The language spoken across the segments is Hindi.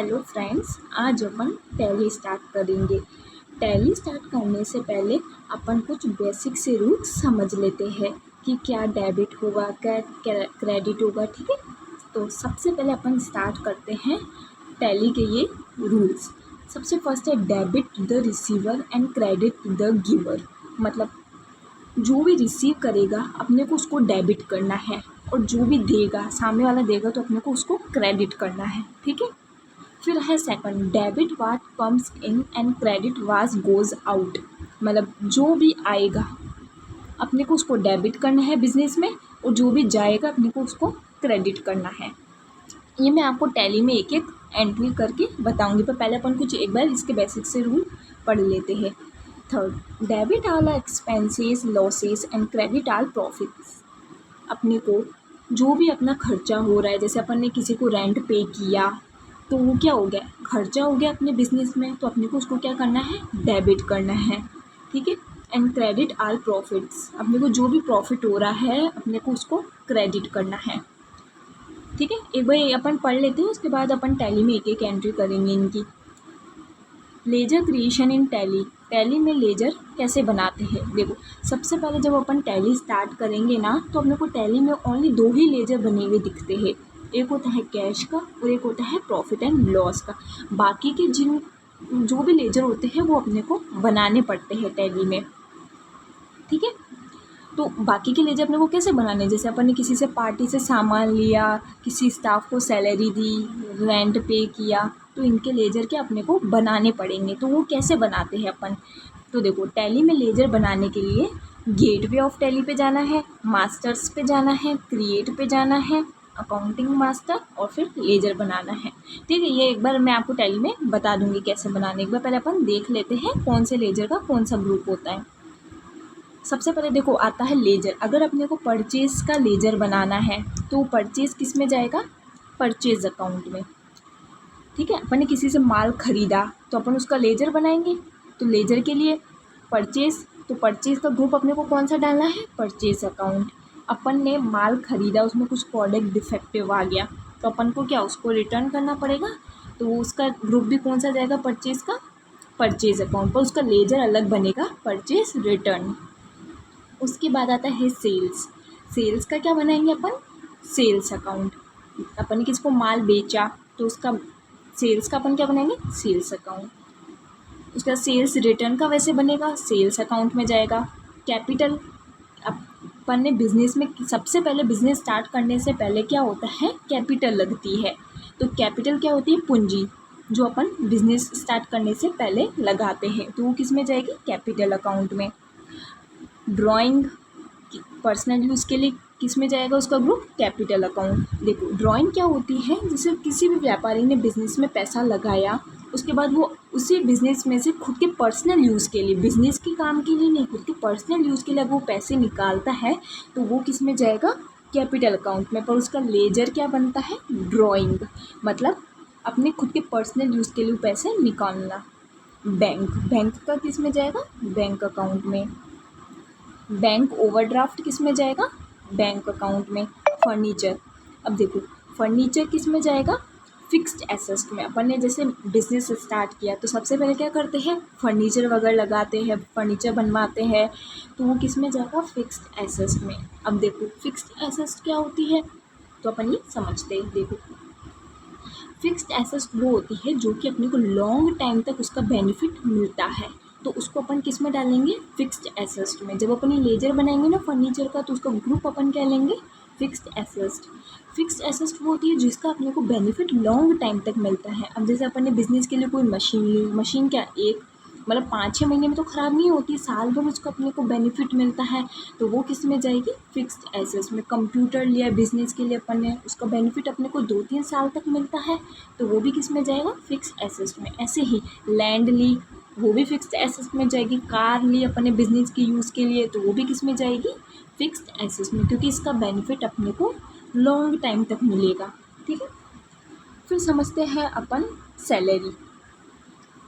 हेलो फ्रेंड्स, आज अपन टैली स्टार्ट करेंगे। टैली स्टार्ट करने से पहले अपन कुछ बेसिक से रूल्स समझ लेते हैं कि क्या डेबिट होगा, क्या क्रेडिट होगा। ठीक है, तो सबसे पहले अपन स्टार्ट करते हैं टैली के ये रूल्स। सबसे फर्स्ट है debit the receiver and credit the giver. मतलब जो भी रिसीव करेगा अपने को उसको डेबिट करना है, और जो भी देगा सामने वाला देगा तो अपने को उसको क्रेडिट करना है। ठीक है, फिर है second debit watt comes in and credit watt goes out. मतलब जो भी आएगा अपने को उसको डेबिट करना है बिजनेस में, और जो भी जाएगा अपने को उसको क्रेडिट करना है। ये मैं आपको टैली में एक एक एंट्री करके बताऊंगी, पर पहले अपन कुछ एक बार इसके बेसिक से रूल पढ़ लेते हैं। Third debit all expenses losses and credit all profits. अपने को जो भी अपना खर्चा हो रहा है, जैसे अपन ने किसी को रेंट पे किया तो वो क्या हो गया, खर्चा हो गया अपने बिजनेस में, तो अपने को उसको क्या करना है, डेबिट करना है। ठीक है, एंड क्रेडिट आल प्रॉफिट्स। अपने को जो भी प्रॉफिट हो रहा है अपने को उसको क्रेडिट करना है। ठीक है, एक बार अपन पढ़ लेते हैं, उसके बाद अपन टैली में एक एक एंट्री करेंगे इनकी। लेजर क्रिएशन इन टैली। टैली में लेजर कैसे बनाते हैं। देखो, सबसे पहले जब अपन टैली स्टार्ट करेंगे ना, तो अपने को टैली में ओनली दो ही लेजर बने हुए दिखते हैं। एक होता है कैश का और एक होता है प्रॉफिट एंड लॉस का। बाकी के जो भी लेजर होते हैं वो अपने को बनाने पड़ते हैं टैली में। ठीक है, तो बाकी के लेजर अपने को कैसे बनाने, जैसे अपन ने किसी से पार्टी से सामान लिया, किसी स्टाफ को सैलरी दी, रेंट पे किया, तो इनके लेजर के अपने को बनाने पड़ेंगे। तो वो कैसे बनाते हैं अपन, तो देखो टैली में लेजर बनाने के लिए गेटवे ऑफ टैली पे जाना है, मास्टर्स पे जाना है, क्रिएट पे जाना है, अकाउंटिंग मास्टर, और फिर लेजर बनाना है। ठीक है, ये एक बार मैं आपको टैली में बता दूंगी कैसे बनाने। एक बार पहले अपन देख लेते हैं कौन से लेजर का कौन सा ग्रुप होता है। सबसे पहले देखो आता है लेजर। अगर अपने को परचेज का लेजर बनाना है तो परचेज किस में जाएगा, परचेज अकाउंट में। ठीक है, अपन ने किसी से माल खरीदा तो अपन उसका लेजर बनाएंगे, तो लेजर के लिए परचेज, तो परचेज का ग्रुप अपने को कौन सा डालना है, परचेज अकाउंट। अपन ने माल खरीदा, उसमें कुछ प्रोडक्ट डिफेक्टिव आ गया तो अपन को क्या उसको रिटर्न करना पड़ेगा, तो उसका ग्रुप भी कौन सा जाएगा, परचेज का, परचेज अकाउंट। पर उसका लेजर अलग बनेगा, परचेज रिटर्न। उसके बाद आता है सेल्स। सेल्स का क्या बनाएंगे अपन, सेल्स अकाउंट। अपन ने किसको माल बेचा तो उसका सेल्स का अपन क्या बनाएंगे, सेल्स अकाउंट। उसका सेल्स रिटर्न का वैसे बनेगा, सेल्स अकाउंट में जाएगा। कैपिटल, अपन ने बिजनेस में सबसे पहले बिजनेस स्टार्ट करने से पहले क्या होता है, कैपिटल लगती है। तो कैपिटल क्या होती है, पूंजी, जो अपन बिजनेस स्टार्ट करने से पहले लगाते हैं, तो वो किस में जाएगी, कैपिटल अकाउंट में। ड्राइंग पर्सनल यूज़ के लिए किस में जाएगा उसका ग्रुप, कैपिटल अकाउंट। देखो ड्राइंग क्या होती है, जैसे किसी भी व्यापारी ने बिजनेस में पैसा लगाया, उसके बाद वो उसी बिजनेस में से खुद के पर्सनल यूज़ के लिए, बिजनेस के काम के लिए नहीं, खुद के पर्सनल यूज़ के लिए वो पैसे निकालता है, तो वो किस में जाएगा, कैपिटल अकाउंट में। पर उसका लेजर क्या बनता है, ड्राइंग। मतलब अपने खुद के पर्सनल यूज़ के लिए पैसे निकालना। बैंक का किस में जाएगा, बैंक अकाउंट में। बैंक ओवरड्राफ्ट किस में जाएगा, बैंक अकाउंट में। फर्नीचर, अब देखो फर्नीचर किस में जाएगा, फिक्स्ड एसेट में। अपन ने जैसे बिजनेस स्टार्ट किया तो सबसे पहले क्या करते हैं, फर्नीचर वगैरह लगाते हैं, फर्नीचर बनवाते हैं, तो वो किस में जाएगा, फिक्स्ड एसेट में। अब देखो फिक्स्ड एसेट क्या होती है, तो अपन ये समझते हैं। देखो फिक्स्ड एसेट वो होती है जो कि अपने को लॉन्ग टाइम तक उसका बेनिफिट मिलता है, तो उसको अपन किस में डालेंगे, फिक्स्ड एसेट में। जब अपन ये लेजर बनाएंगे ना फर्नीचर का, तो उसका ग्रुप अपन क्या लेंगे, फिक्स्ड एसेट। फिक्स्ड एसेट वो होती है जिसका अपने को बेनिफिट लॉन्ग टाइम तक मिलता है। अब जैसे अपन ने बिजनेस के लिए कोई मशीन ली, मशीन क्या एक मतलब 5-6 महीने में तो ख़राब नहीं होती, साल भर उसको अपने को बेनिफिट मिलता है, तो वो किस में जाएगी, फिक्स्ड एसेट्स में। कंप्यूटर लिया बिजनेस के लिए अपन ने, उसका बेनिफिट अपने को 2-3 साल तक मिलता है, तो वो भी किस में जाएगा, फिक्स्ड एसेट्स में। ऐसे ही लैंड ली, वो भी फिक्स्ड एसेट्स में जाएगी। कार ली अपने बिजनेस के यूज़ के लिए, तो वो भी किस में जाएगी, फिक्स्ड एसेट्स में, क्योंकि इसका बेनिफिट अपने को लॉन्ग टाइम तक मिलेगा। ठीक है, फिर समझते हैं अपन सैलरी,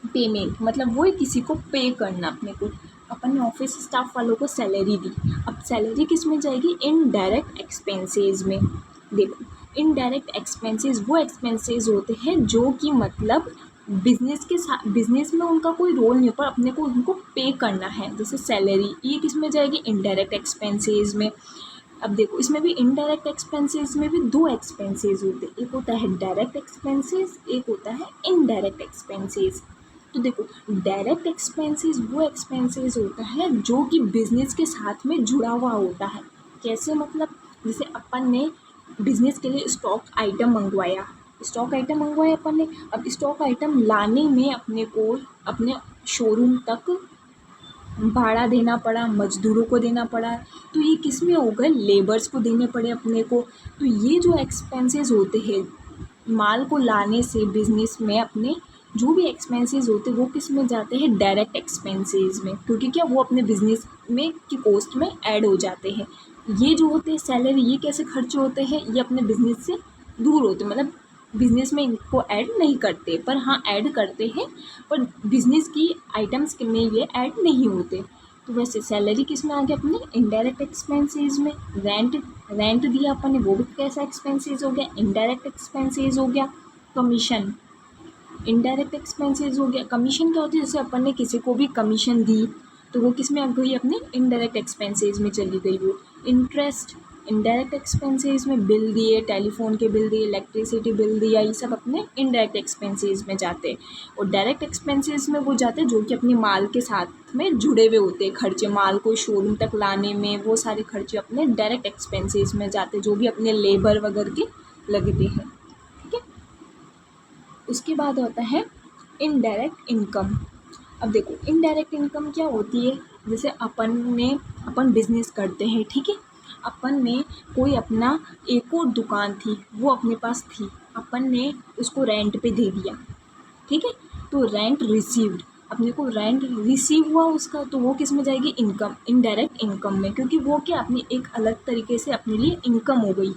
पेमेंट। मतलब वो किसी को पे करना, अपने को अपन ने ऑफिस स्टाफ वालों को सैलरी दी, अब सैलरी किस में जाएगी, इनडायरेक्ट एक्सपेंसेस में। देखो इनडायरेक्ट एक्सपेंसेस वो एक्सपेंसेस होते हैं जो कि मतलब बिजनेस के साथ, बिजनेस में उनका कोई रोल नहीं, पर अपने को उनको पे करना है, जैसे सैलरी, ये किस में जाएगी, इनडायरेक्ट एक्सपेंसेस में। अब देखो इसमें भी इनडायरेक्ट एक्सपेंसेस में भी दो एक्सपेंसेस होते हैं, एक होता है डायरेक्ट एक्सपेंसेस, एक होता है इनडायरेक्ट एक्सपेंसेस। तो देखो डायरेक्ट एक्सपेंसेस वो एक्सपेंसेस होता है जो कि बिजनेस के साथ में जुड़ा हुआ होता है। कैसे मतलब, जैसे अपन ने बिजनेस के लिए स्टॉक आइटम मंगवाया, स्टॉक आइटम मंगवाया अपन ने, अब स्टॉक आइटम लाने में अपने को अपने शोरूम तक भाड़ा देना पड़ा, मज़दूरों को देना पड़ा, तो ये किस में हो गए, लेबर्स को देने पड़े अपने को। तो ये जो एक्सपेंसेस होते हैं माल को लाने से बिज़नेस में, अपने जो भी एक्सपेंसेस होते हैं वो किस में जाते हैं, डायरेक्ट एक्सपेंसेस में, क्योंकि क्या वो अपने बिज़नेस में की कॉस्ट में ऐड हो जाते हैं। ये जो होते हैं सैलरी, ये कैसे खर्चे होते हैं, ये अपने बिज़नेस से दूर होते हैं, मतलब बिज़नेस में इनको ऐड नहीं करते, पर हाँ ऐड करते हैं, पर बिज़नेस की आइटम्स में ये ऐड नहीं होते। तो वैसे सैलरी किस में आ गया, अपने इनडायरेक्ट एक्सपेंसेस में। रेंट, रेंट दिया अपन ने, वो भी कैसा एक्सपेंसेस हो गया, इनडायरेक्ट एक्सपेंसेस हो गया। कमीशन, इनडायरेक्ट एक्सपेंसेस हो गया। कमीशन क्या होती है, जैसे अपन ने किसी को भी कमीशन दी तो वो किस में आ गई, अपने इनडायरेक्ट एक्सपेंसेस में चली गई वो। इंटरेस्ट, इनडायरेक्ट एक्सपेंसेस में, बिल दिए, टेलीफोन के बिल दिए, इलेक्ट्रिसिटी बिल दिया, ये सब अपने इनडायरेक्ट एक्सपेंसेस में जाते हैं। और डायरेक्ट एक्सपेंसेस में वो जाते हैं जो कि अपने माल के साथ में जुड़े हुए होते हैं, खर्चे माल को शोरूम तक लाने में, वो सारे खर्चे अपने डायरेक्ट एक्सपेंसेस में जाते हैं, जो भी अपने लेबर वगैरह के लगते हैं। ठीक है, उसके बाद होता है इनडायरेक्ट इनकम। अब देखो इनडायरेक्ट इनकम क्या होती है, जैसे अपन बिजनेस करते हैं, ठीक है, अपन ने कोई अपना एक और दुकान थी, वो अपने पास थी, अपन ने उसको रेंट पे दे दिया, ठीक है, तो रेंट रिसीव्ड, अपने को रेंट रिसीव हुआ उसका, तो वो किस में जाएगी, इनकम, इनडायरेक्ट इनकम में, क्योंकि वो क्या अपनी एक अलग तरीके से अपने लिए इनकम हो गई,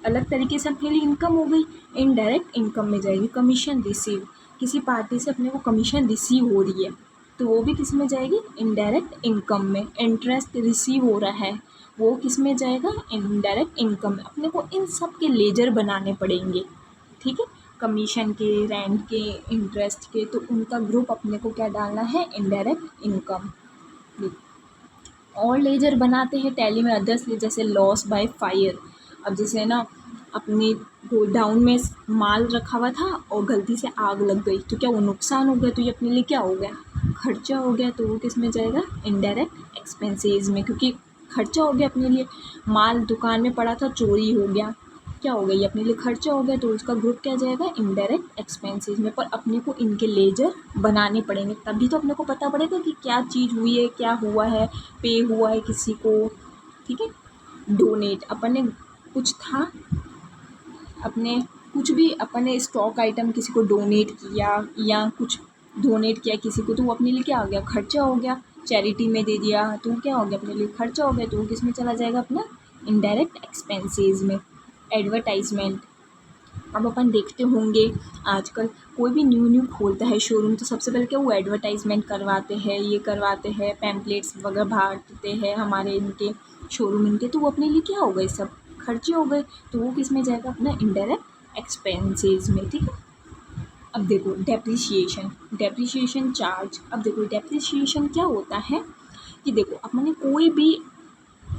अलग तरीके से अपने लिए इनकम हो गई, इनडायरेक्ट इनकम में जाएगी। कमीशन रिसीव, किसी पार्टी से अपने को कमीशन रिसीव हो रही है, तो वो भी किस में जाएगी, इनडायरेक्ट इनकम में। इंटरेस्ट रिसीव हो रहा है, वो किस में जाएगा, इनडायरेक्ट इनकम में। अपने को इन सब के लेजर बनाने पड़ेंगे, ठीक है, कमीशन के, रेंट के, इंटरेस्ट के, तो उनका ग्रुप अपने को क्या डालना है, इनडायरेक्ट इनकम। और लेजर बनाते हैं टैली में अदर्स, जैसे लॉस बाय फायर। अब जैसे ना अपने गोडाउन में माल रखा हुआ था और गलती से आग लग गई, तो क्या वो नुकसान हो गया, तो ये अपने लिए क्या हो गया, खर्चा हो गया, तो वो किस में जाएगा, इनडायरेक्ट एक्सपेंसेस में, क्योंकि खर्चा हो गया अपने लिए, माल दुकान में पड़ा था, चोरी हो गया, क्या हो गया, ये अपने लिए खर्चा हो गया, तो उसका ग्रुप क्या जाएगा, इनडायरेक्ट एक्सपेंसेस में। पर अपने को इनके लेजर बनाने पड़ेंगे, तभी तो अपने को पता पड़ेगा कि क्या चीज़ हुई है, क्या हुआ है, पे हुआ है किसी को, ठीक है। डोनेट, अपन ने कुछ था, अपने कुछ भी अपन ने स्टॉक आइटम किसी को डोनेट किया या कुछ डोनेट किया किसी को, तो वो अपने लिए क्या हो गया, खर्चा हो गया। चैरिटी में दे दिया तो वो क्या हो गया, अपने लिए खर्चा हो गया, तो वो किस में चला जाएगा, अपना इनडायरेक्ट एक्सपेंसेस में। एडवर्टाइजमेंट, अब अपन देखते होंगे आजकल कोई भी न्यू खोलता है शोरूम, तो सबसे पहले क्या वो एडवर्टाइजमेंट करवाते हैं, ये करवाते हैं, पैम्पलेट्स वगैरह बांटते हैं हमारे इनके शोरूम इनके, तो वो अपने लिए क्या हो गए, सब खर्चे हो गए, तो वो किस में जाएगा, अपना इनडायरेक्ट एक्सपेंसेस में, ठीक है। अब देखो डेप्रिसिएशन, डेप्रिसिएशन चार्ज। अब देखो डेप्रिसिएशन क्या होता है कि देखो अपन ने कोई भी,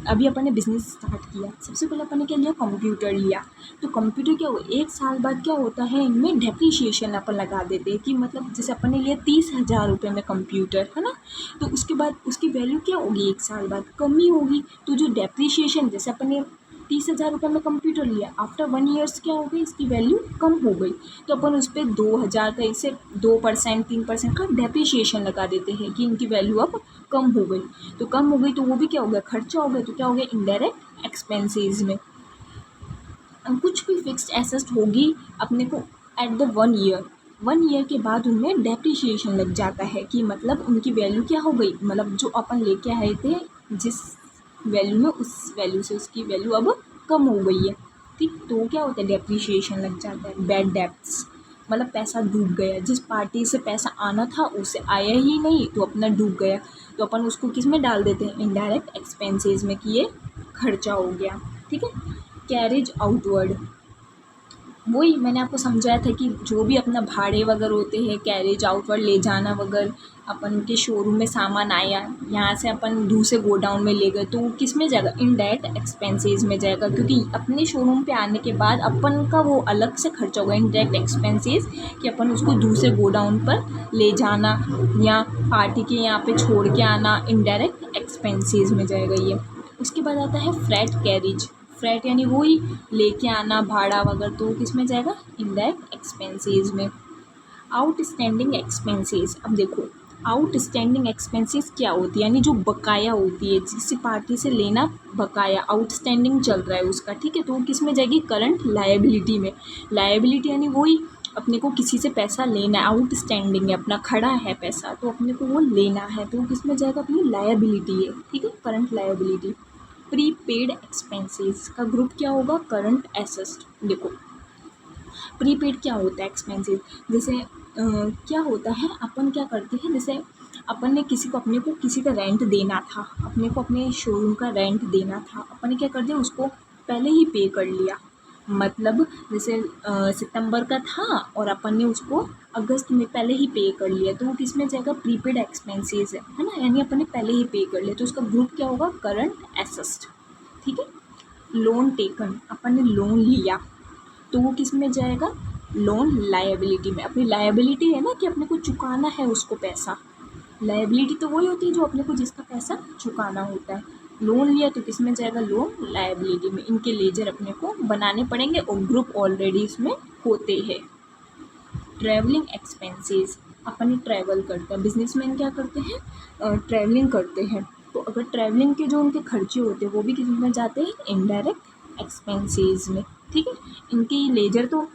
अभी अपन ने बिज़नेस स्टार्ट किया, सबसे पहले अपन ने क्या लिया, कंप्यूटर लिया, तो कंप्यूटर क्या हो, 1 साल बाद क्या होता है, इनमें डेप्रिसिएशन अपन लगा देते हैं, कि मतलब जैसे अपन ने लिया 30,000 रुपये में कंप्यूटर, है ना, तो उसके बाद उसकी वैल्यू क्या होगी, 1 साल बाद कमी होगी, तो जो डेप्रिसिएशन, जैसे अपन ने 30,000 रुपये में कंप्यूटर लिया, आफ्टर 1 ईयर्स क्या हो गई, इसकी वैल्यू कम हो गई, तो अपन उस पर 2,000 का, इससे 2% 3% का डेप्रिसिएशन लगा देते हैं कि इनकी वैल्यू अब कम हो गई, तो कम हो गई, तो वो भी क्या हो गया, खर्चा हो गया, तो क्या हो गया, इनडायरेक्ट एक्सपेंसेस में। कुछ भी फिक्स्ड एसेट होगी अपने को एट द 1 ईयर, 1 ईयर के बाद उनमें डेप्रिसिएशन लग जाता है, कि मतलब उनकी वैल्यू क्या हो गई, मतलब जो अपन लेके आए थे जिस वैल्यू में, उस वैल्यू से उसकी वैल्यू अब कम हो गई है, ठीक, तो क्या होता है, डेप्रिसिएशन लग जाता है। बैड डेब्ट्स, मतलब पैसा डूब गया, जिस पार्टी से पैसा आना था उससे आया ही नहीं, तो अपना डूब गया, तो अपन उसको किस में डाल देते हैं, इनडायरेक्ट एक्सपेंसेस में, कि ये खर्चा हो गया, ठीक है। कैरेज आउटवर्ड, वही मैंने आपको समझाया था कि जो भी अपना भाड़े वगैरह होते हैं, कैरेज आउटवर्ड ले जाना वगैरह, अपन के शोरूम में सामान आया, यहाँ से अपन दूसरे गोडाउन में ले गए, तो वो किस में जाएगा, इनडायरेक्ट एक्सपेंसेस में जाएगा, क्योंकि अपने शोरूम पे आने के बाद अपन का वो अलग से खर्चा होगा, इनडायरेक्ट एक्सपेंसेस, कि अपन उसको दूसरे गोडाउन पर ले जाना या पार्टी के यहाँ पे छोड़ के आना, इनडायरेक्ट एक्सपेंसेस में जाएगा ये। उसके बाद आता है फ्रेट कैरेज। फ्रेट यानी वही लेके आना भाड़ा वगैरह, तो किस में जाएगा, इनडायरेक्ट एक्सपेंसेस में। आउटस्टैंडिंग एक्सपेंसेस, अब देखो आउटस्टैंडिंग एक्सपेंसेस क्या होती है, यानी जो बकाया होती है, किसी पार्टी से लेना बकाया, आउटस्टैंडिंग चल रहा है उसका, ठीक है, तो वो किस में जाएगी, करंट लायबिलिटी में। लायबिलिटी यानी वही अपने को किसी से पैसा लेना है, आउटस्टैंडिंग है, अपना खड़ा है पैसा, तो अपने को वो लेना है, तो वो किस में जाएगा, अपनी लायबिलिटी है, ठीक है, करंट लायबिलिटी। प्रीपेड एक्सपेंसेस का ग्रुप क्या होगा, करंट एसेट्स। देखो प्रीपेड क्या होता है एक्सपेंसेस, जैसे क्या होता है, अपन क्या करते हैं, जैसे अपन ने किसी को, अपने को किसी का रेंट देना था, अपने को अपने शोरूम का रेंट देना था, अपन ने क्या कर दिया, उसको पहले ही पे कर लिया। मतलब जैसे सितंबर का था और अपन ने उसको अगस्त में पहले ही पे कर लिया, तो वो किस में जाएगा, प्रीपेड एक्सपेंसेस है ना, यानी अपन ने पहले ही पे कर लिया, तो उसका ग्रुप क्या होगा, करंट एसेट्स, ठीक है। लोन टेकन, अपन ने लोन लिया, तो वो किस में जाएगा, लोन लायबिलिटी में। अपनी लायबिलिटी है ना कि अपने को चुकाना है उसको पैसा, लायबिलिटी तो वही होती है जो अपने को जिसका पैसा चुकाना होता है। लोन लिया तो किस में जाएगा, लोन लायबिलिटी में। इनके लेजर अपने को बनाने पड़ेंगे और ग्रुप ऑलरेडी इसमें होते हैं। ट्रैवलिंग एक्सपेंसेस, अपन ट्रैवल करते हैं, बिजनेसमैन क्या करते हैं, ट्रैवलिंग करते हैं, तो अगर ट्रैवलिंग के जो उनके खर्चे होते हैं वो भी किस में जाते हैं, इनडायरेक्ट एक्सपेंसेस में, ठीक है। इनके लेजर तो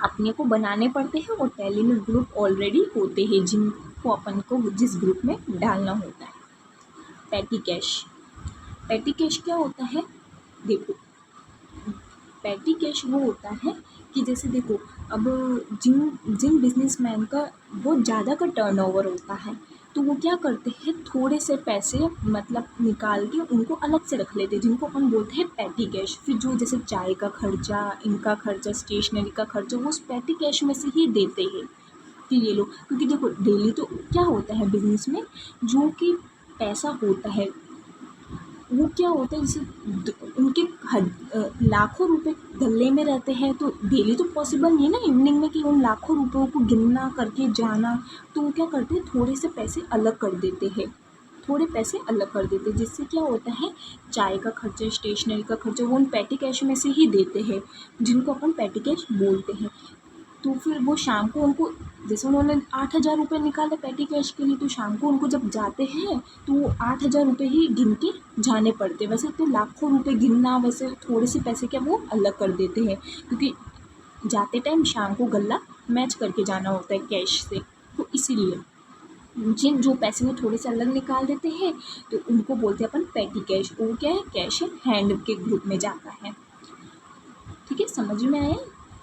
अपने को बनाने पड़ते हैं और टैली में ग्रुप ऑलरेडी होते हैं जिनको अपन को जिस ग्रुप में डालना होता है। पैटी कैश, पैटी कैश क्या होता है, देखो पैटी कैश वो होता है कि जैसे देखो अब जिन जिन बिजनेसमैन का बहुत ज़्यादा का टर्नओवर होता है, तो वो क्या करते हैं, थोड़े से पैसे मतलब निकाल के उनको अलग से रख लेते हैं, जिनको अपन बोलते हैं पैटी कैश। फिर जो जैसे चाय का खर्चा, इनका खर्चा, स्टेशनरी का खर्चा, वो उस पैटी कैश में से ही देते हैं कि ये लो, क्योंकि देखो डेली तो क्या होता है बिजनेस में, जो कि पैसा होता है वो क्या होता है, जैसे उनके लाखों रुपए गले में रहते हैं, तो डेली तो पॉसिबल नहीं है ना इवनिंग में कि उन लाखों रुपयों को गिनना करके जाना, तो वो क्या करते हैं, थोड़े से पैसे अलग कर देते हैं, थोड़े पैसे अलग कर देते हैं, जिससे क्या होता है, चाय का खर्चा, स्टेशनरी का खर्चा वो उन पैटी कैश में से ही देते हैं, जिनको अपन पैटी कैश बोलते हैं। तो फिर वो शाम को उनको, जैसे उन्होंने 8,000 रुपये निकाले पैटी कैश के लिए, तो शाम को उनको जब जाते हैं तो वो 8,000 रुपये ही गिन के जाने पड़ते हैं। वैसे तो लाखों रुपए गिनना, वैसे थोड़े से पैसे क्या वो अलग कर देते हैं, क्योंकि जाते टाइम शाम को गल्ला मैच करके जाना होता है कैश से, तो इसीलिए जिन जो पैसे वो थोड़े से अलग निकाल देते हैं तो उनको बोलते हैं अपन पैटी कैश। वो क्या है, कैश हैंड के ग्रुप में जाता है, ठीक है, समझ में आया।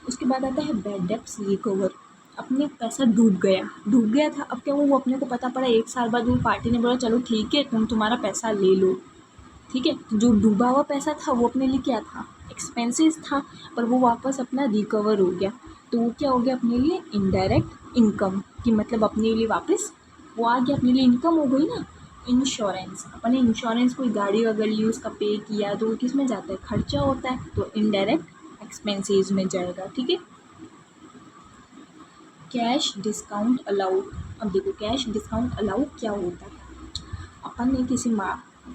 उसके बाद आता है बैड डेब्ट्स रिकवर। अपने पैसा डूब गया था, अब क्या वो अपने को पता पड़ा 1 साल बाद वो पार्टी ने बोला चलो ठीक है तुम्हारा पैसा ले लो, ठीक है, तो जो डूबा हुआ पैसा था वो अपने लिए क्या था, एक्सपेंसेस था, पर वो वापस अपना रिकवर हो गया, तो वो क्या हो गया अपने लिए, इनडायरेक्ट इनकम, कि मतलब अपने लिए वापस वो आ गया, अपने लिए इनकम हो गई ना। इंश्योरेंस, अपने इंश्योरेंस कोई गाड़ी वगैरह ली उसका पे किया, तो वो किस में जाता है, खर्चा होता है, तो इनडायरेक्ट एक्सपेंसेस में जाएगा, ठीक है। कैश डिस्काउंट अलाउड, अब देखो कैश डिस्काउंट अलाउड क्या होता है, अपन ने किसी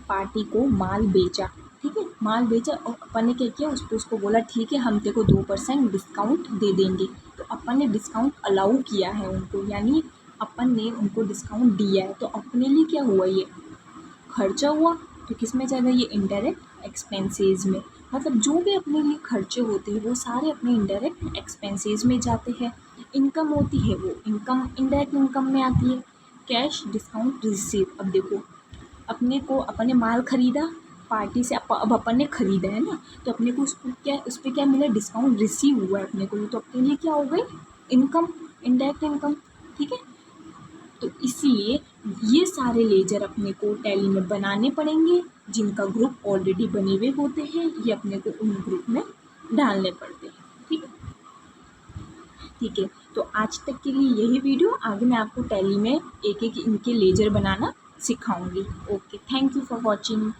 पार्टी को माल बेचा, ठीक है, माल बेचा और अपन ने क्या किया, उसको बोला ठीक है हम तेरे को 2% डिस्काउंट दे देंगे, तो अपन ने डिस्काउंट अलाउ किया है उनको, यानी अपन ने उनको डिस्काउंट दिया है, तो अपने लिए क्या हुआ, ये खर्चा हुआ, तो किस में जाएगा, ये इनडायरेक्ट एक्सपेंसेस में। मतलब जो भी अपने लिए खर्चे होते हैं वो सारे अपने इनडायरेक्ट एक्सपेंसेस में जाते हैं। इनकम होती है वो इनकम इनडायरेक्ट इनकम में आती है। कैश डिस्काउंट रिसीव, अब देखो अपने को, अपन ने माल खरीदा पार्टी से, अब अपन ने खरीदा है ना, तो अपने को उसको क्या, उस पर क्या मिला, डिस्काउंट रिसीव हुआ है अपने को, तो अपने लिए क्या हो गई, इनकम, इनडायरेक्ट इनकम, ठीक है। तो इसीलिए ये सारे लेजर अपने को टैली में बनाने पड़ेंगे, जिनका ग्रुप ऑलरेडी बने हुए होते हैं, ये अपने को उन ग्रुप में डालने पड़ते हैं, ठीक है। ठीक है। तो आज तक के लिए यही वीडियो, आगे मैं आपको टैली में एक एक इनके लेजर बनाना सिखाऊंगी। Okay, thank you for watching.